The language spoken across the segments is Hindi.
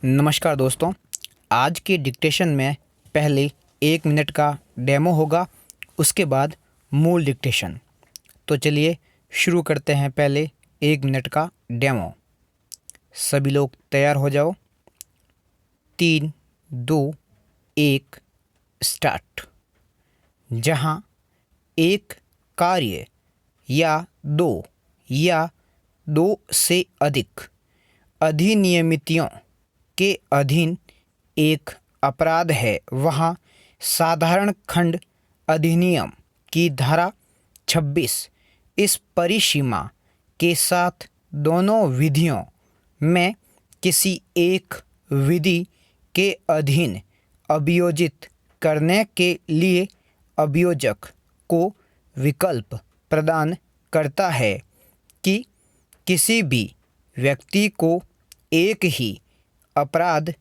नमस्कार दोस्तों। आज के डिक्टेशन में पहले 1 मिनट का डेमो होगा, उसके बाद मूल डिक्टेशन। तो चलिए शुरू करते हैं। पहले 1 मिनट का डेमो। सभी लोग तैयार हो जाओ। 3, 2, 1 स्टार्ट। जहाँ एक कार्य या दो से अधिक अधिनियमितियों के अधीन एक अपराध है, वहाँ साधारण खंड अधिनियम की धारा 26 इस परिसीमा के साथ दोनों विधियों में किसी एक विधि के अधीन अभियोजित करने के लिए अभियोजक को विकल्प प्रदान करता है कि किसी भी व्यक्ति को एक ही अपराध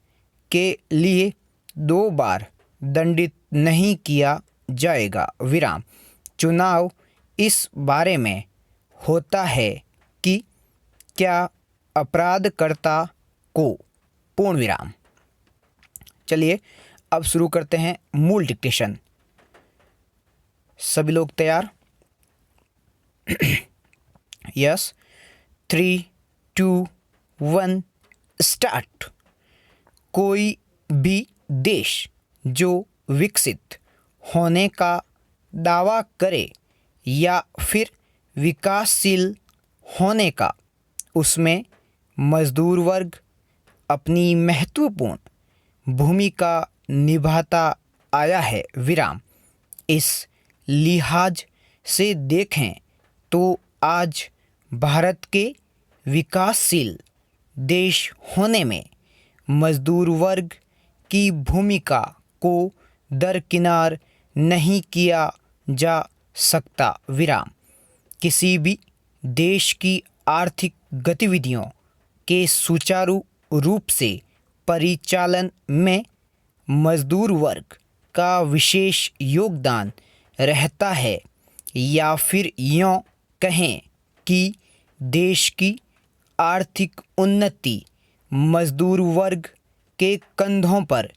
के लिए 2 बार दंडित नहीं किया जाएगा। विराम। चुनाव इस बारे में होता है कि क्या अपराधकर्ता को पूर्ण विराम। चलिए अब शुरू करते हैं मूल डिक्टेशन। सभी लोग तैयार? यस। 3, 2, 1 स्टार्ट। कोई भी देश जो विकसित होने का दावा करे या फिर विकासशील होने का, उसमें मजदूर वर्ग अपनी महत्वपूर्ण भूमिका निभाता आया है। विराम। इस लिहाज से देखें तो आज भारत के विकासशील देश होने में मजदूर वर्ग की भूमिका को दरकिनार नहीं किया जा सकता। विराम। किसी भी देश की आर्थिक गतिविधियों के सुचारू रूप से परिचालन में मजदूर वर्ग का विशेष योगदान रहता है, या फिर यूँ कहें कि देश की आर्थिक उन्नति मजदूर वर्ग के कंधों पर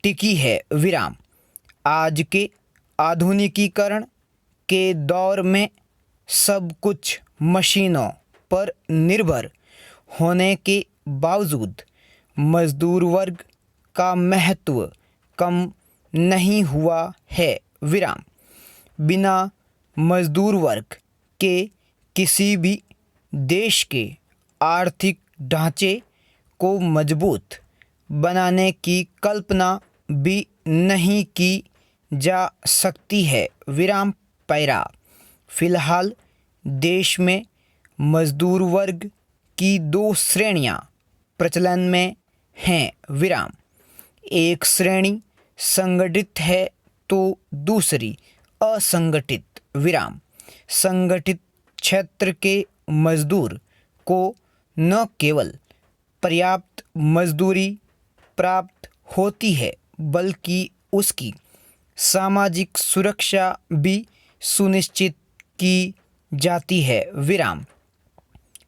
टिकी है। विराम। आज के आधुनिकीकरण के दौर में सब कुछ मशीनों पर निर्भर होने के बावजूद मजदूर वर्ग का महत्व कम नहीं हुआ है। विराम। बिना मजदूर वर्ग के किसी भी देश के आर्थिक ढांचे को मजबूत बनाने की कल्पना भी नहीं की जा सकती है। विराम। पैरा। फिलहाल देश में मजदूर वर्ग की 2 श्रेणियां प्रचलन में हैं। विराम। एक श्रेणी संगठित है तो दूसरी असंगठित। विराम। संगठित क्षेत्र के मजदूर को न केवल पर्याप्त मजदूरी प्राप्त होती है, बल्कि उसकी सामाजिक सुरक्षा भी सुनिश्चित की जाती है। विराम।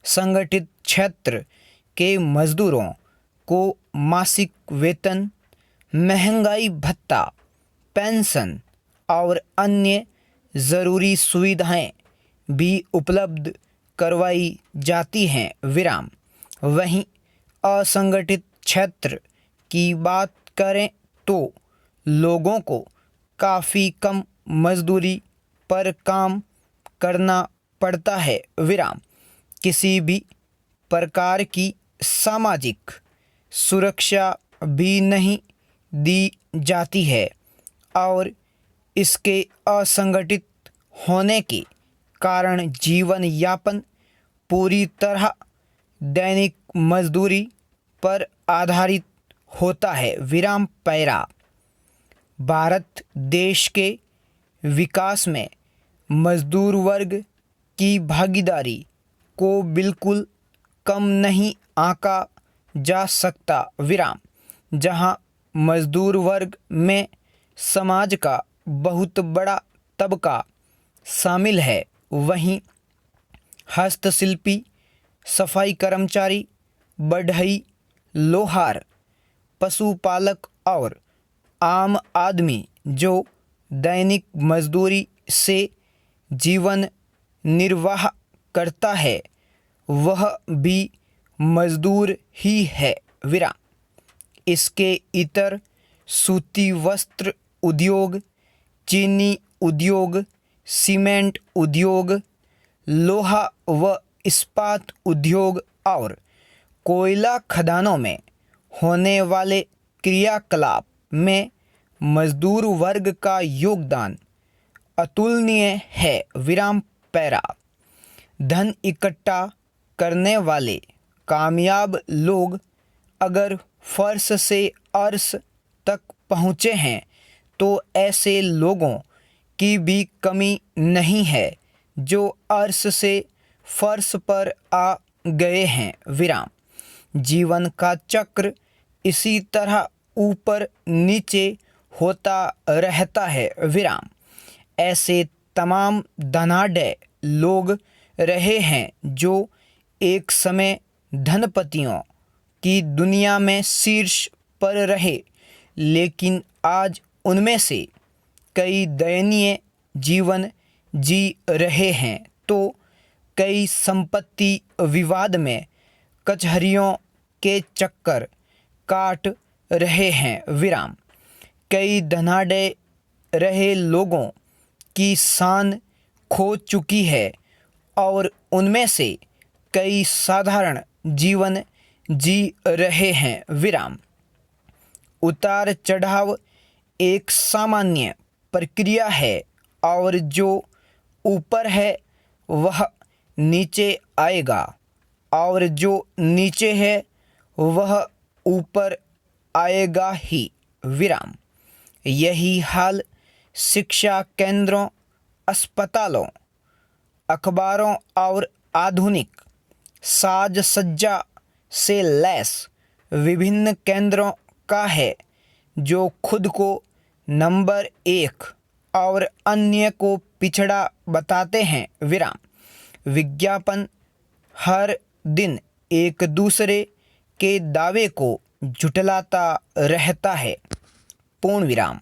संगठित क्षेत्र के मजदूरों को मासिक वेतन, महंगाई भत्ता, पेंशन और अन्य ज़रूरी सुविधाएं भी उपलब्ध करवाई जाती हैं। विराम। वहीं असंगठित क्षेत्र की बात करें तो लोगों को काफ़ी कम मजदूरी पर काम करना पड़ता है। विराम। किसी भी प्रकार की सामाजिक सुरक्षा भी नहीं दी जाती है और इसके असंगठित होने के कारण जीवन यापन पूरी तरह दैनिक मजदूरी पर आधारित होता है। विराम। पैरा। भारत देश के विकास में मजदूर वर्ग की भागीदारी को बिल्कुल कम नहीं आंका जा सकता। विराम। जहां मजदूर वर्ग में समाज का बहुत बड़ा तबका शामिल है, वहीं हस्तशिल्पी, सफाई कर्मचारी, बढ़ई, लोहार, पशुपालक और आम आदमी जो दैनिक मजदूरी से जीवन निर्वाह करता है वह भी मजदूर ही है। विराम। इसके इतर सूती वस्त्र उद्योग, चीनी उद्योग, सीमेंट उद्योग, लोहा व इस्पात उद्योग और कोयला खदानों में होने वाले क्रियाकलाप में मजदूर वर्ग का योगदान अतुलनीय है। विराम पैरा। धन इकट्ठा करने वाले कामयाब लोग अगर फर्श से अर्श तक पहुँचे हैं तो ऐसे लोगों की भी कमी नहीं है जो अर्श से फर्श पर आ गए हैं। विराम। जीवन का चक्र इसी तरह ऊपर नीचे होता रहता है। विराम। ऐसे तमाम धनाढ्य लोग रहे हैं जो एक समय धनपतियों की दुनिया में शीर्ष पर रहे, लेकिन आज उनमें से कई दयनीय जीवन जी रहे हैं तो कई संपत्ति विवाद में कचहरियों के चक्कर काट रहे हैं। विराम। कई धनाढ्य रहे लोगों की शान खो चुकी है और उनमें से कई साधारण जीवन जी रहे हैं। विराम। उतार चढ़ाव एक सामान्य प्रक्रिया है और जो ऊपर है वह नीचे आएगा और जो नीचे है वह ऊपर आएगा ही। विराम। यही हाल शिक्षा केंद्रों, अस्पतालों, अखबारों और आधुनिक साज सज्जा से लैस विभिन्न केंद्रों का है जो खुद को नंबर 1 और अन्य को पिछड़ा बताते हैं। विराम। विज्ञापन हर दिन एक दूसरे के दावे को झुठलाता रहता है। पूर्ण विराम।